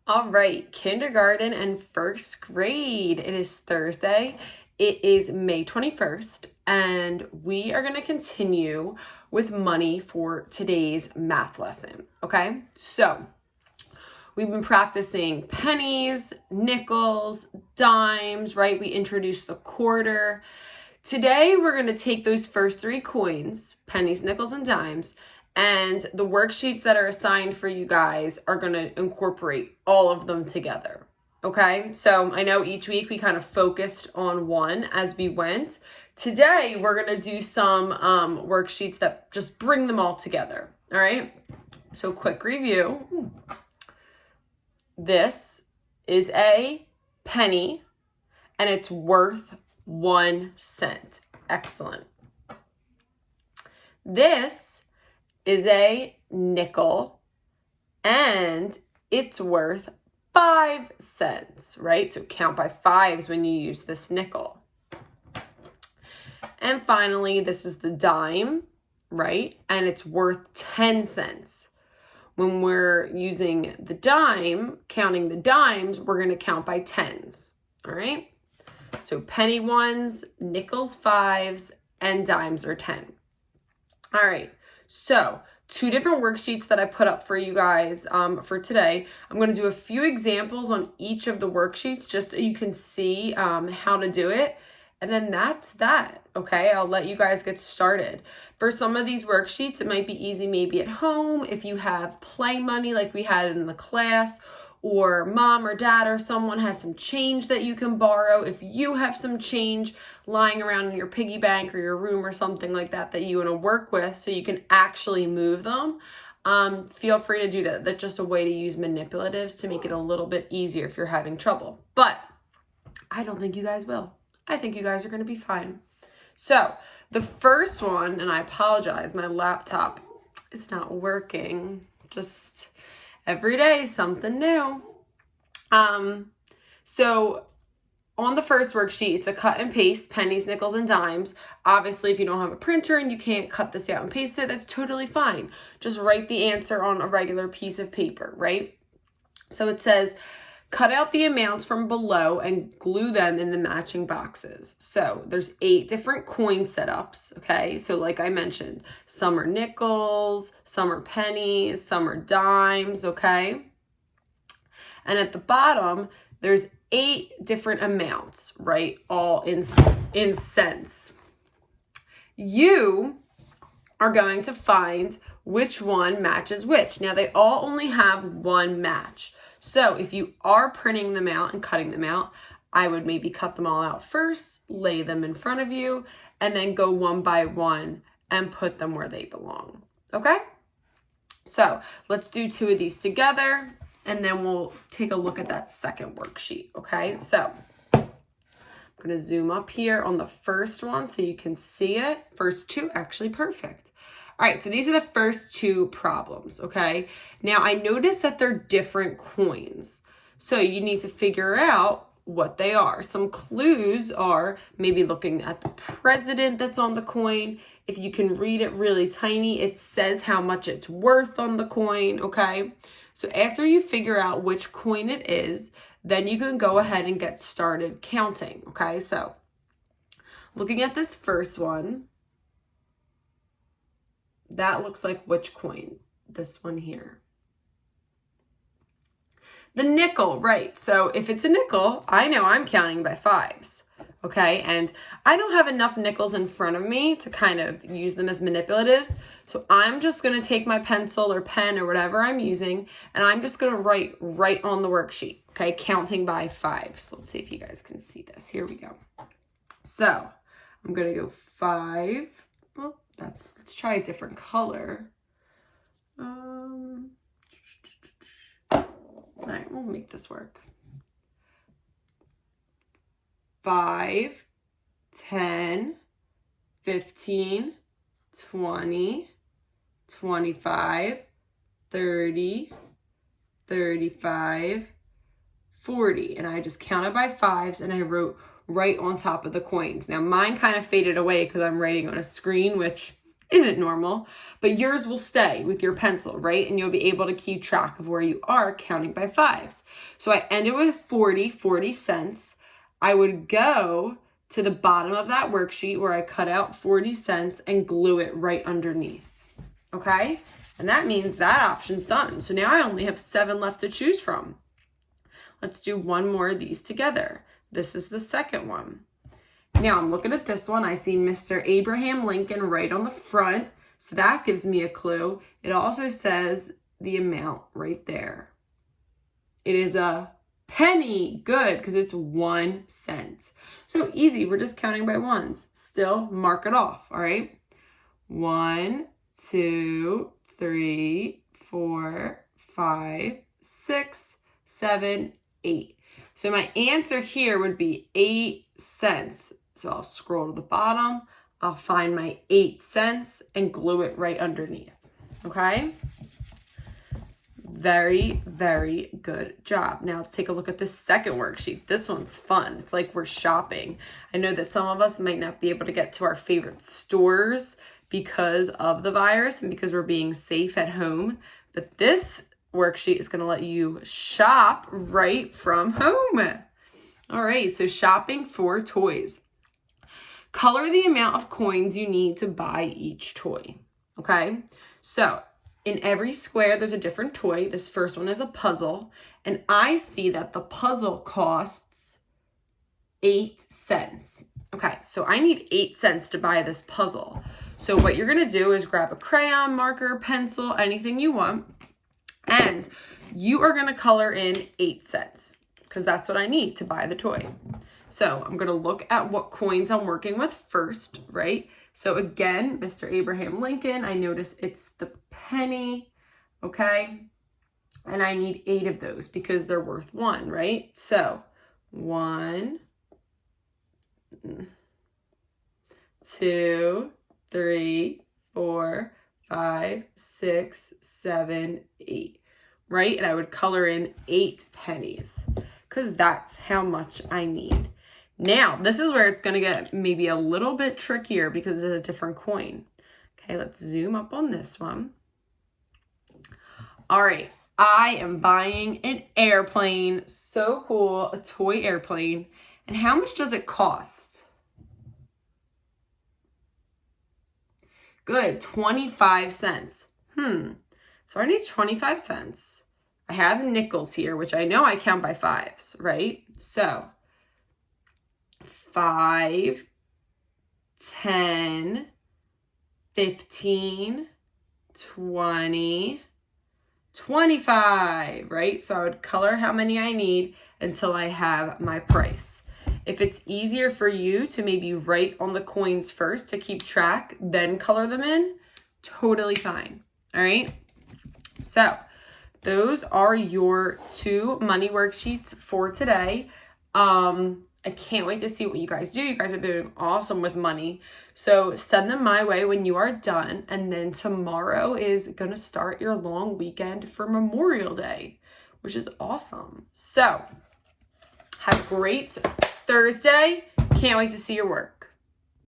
All right, kindergarten and first grade. It is Thursday. It is May 21st, and we are going to continue with money for today's math lesson. Okay, so we've been practicing pennies, nickels, dimes, right? We introduced the quarter. Today, we're going to take those first three coins, pennies, nickels, and dimes, and the worksheets that are assigned for you guys are going to incorporate all of them together. Okay, so I know each week we kind of focused on one as we went. Today, we're going to do some worksheets that just bring them all together. All right, so quick review. This is a penny and it's worth 1 cent. Excellent. This is a nickel and it's worth 5 cents, right? So count by fives when you use this nickel. And finally, this is the dime, right? And it's worth 10 cents. When we're using the dime, counting the dimes, we're going to count by tens, all right? So penny ones, nickels fives, and dimes are 10. All right, so 2 different worksheets that I put up for you guys for today. I'm going to do a few examples on each of the worksheets just so you can see how to do it. And then that's that, okay? I'll let you guys get started. For some of these worksheets, it might be easy maybe at home if you have play money like we had in the class, or mom or dad or someone has some change that you can borrow. If you have some change lying around in your piggy bank or your room or something like that that you want to work with so you can actually move them, feel free to do that. That's just a way to use manipulatives to make it a little bit easier if you're having trouble. But I don't think you guys will. I think you guys are going to be fine. So the first one, and I apologize, my laptop is not working. Just every day, something new. So on the first worksheet, it's a cut and paste, pennies, nickels, and dimes. Obviously, if you don't have a printer and you can't cut this out and paste it, that's totally fine. Just write the answer on a regular piece of paper, right? So it says, cut out the amounts from below and glue them in the matching boxes. So there's 8 different coin setups, okay? So like I mentioned, some are nickels, some are pennies, some are dimes, okay? And at the bottom, there's 8 different amounts, right? All in cents. You are going to find which one matches which. Now, they all only have one match. So if you are printing them out and cutting them out, I would maybe cut them all out first, lay them in front of you, and then go one by one and put them where they belong. Okay? So let's do 2 of these together, and then we'll take a look at that second worksheet. Okay? So I'm going to zoom up here on the first one so you can see it. First 2, actually perfect. All right, so these are the first 2 problems, okay? Now, I noticed that they're different coins, so you need to figure out what they are. Some clues are maybe looking at the president that's on the coin. If you can read it really tiny, it says how much it's worth on the coin, okay? So after you figure out which coin it is, then you can go ahead and get started counting, okay? So looking at this first one, that looks like which coin? This one here. The nickel, right. So if it's a nickel, I know I'm counting by fives, okay? And I don't have enough nickels in front of me to kind of use them as manipulatives. So I'm just going to take my pencil or pen or whatever I'm using, and I'm just going to write right on the worksheet, okay? Counting by fives. Let's see if you guys can see this. Here we go. So I'm going to go 5. Well, let's try a different color. All right, we'll make this work. 5, 10, 15, 20, 25, 30, 35, 40. And I just counted by fives and I wrote right on top of the coins. Now mine kind of faded away because I'm writing on a screen, which isn't normal, but yours will stay with your pencil, right? And you'll be able to keep track of where you are counting by fives. So I ended with 40 cents. I would go to the bottom of that worksheet where I cut out 40 cents and glue it right underneath, okay? And that means that option's done. So now I only have 7 left to choose from. Let's do one more of these together. This is the second one. Now I'm looking at this one. I see Mr. Abraham Lincoln right on the front. So that gives me a clue. It also says the amount right there. It is a penny. Good, because it's 1 cent. So easy. We're just counting by ones. Still, mark it off. All right. 1, 2, 3, 4, 5, 6, 7, 8. So my answer here would be 8 cents. So I'll scroll to the bottom. I'll find my 8 cents and glue it right underneath. Okay? Very, very good job. Now let's take a look at the second worksheet. This one's fun. It's like we're shopping. I know that some of us might not be able to get to our favorite stores because of the virus and because we're being safe at home. But this worksheet is going to let you shop right from home. All right, so shopping for toys. Color the amount of coins you need to buy each toy, okay? So in every square, there's a different toy. This first one is a puzzle, and I see that the puzzle costs 8 cents. Okay, so I need 8 cents to buy this puzzle. So what you're gonna do is grab a crayon, marker, pencil, anything you want, and you are gonna color in 8 cents because that's what I need to buy the toy. So I'm going to look at what coins I'm working with first, right? So again, Mr. Abraham Lincoln, I notice it's the penny, okay? And I need 8 of those because they're worth 1, right? So 1, 2, 3, 4, 5, 6, 7, 8, right? And I would color in 8 pennies because that's how much I need. Now, this is where it's going to get maybe a little bit trickier because it's a different coin. Okay, let's zoom up on this one. All right, I am buying an airplane. So cool, a toy airplane. And how much does it cost? Good, 25 cents. So I need 25 cents. I have nickels here, which I know I count by fives, right? So 5, 10, 15, 20, 25, right? So I would color how many I need until I have my price. If it's easier for you to maybe write on the coins first to keep track, then color them in, totally fine, all right? So those are your 2 money worksheets for today. I can't wait to see what you guys do. You guys are doing awesome with money. So send them my way when you are done. And then tomorrow is going to start your long weekend for Memorial Day, which is awesome. So have a great Thursday. Can't wait to see your work.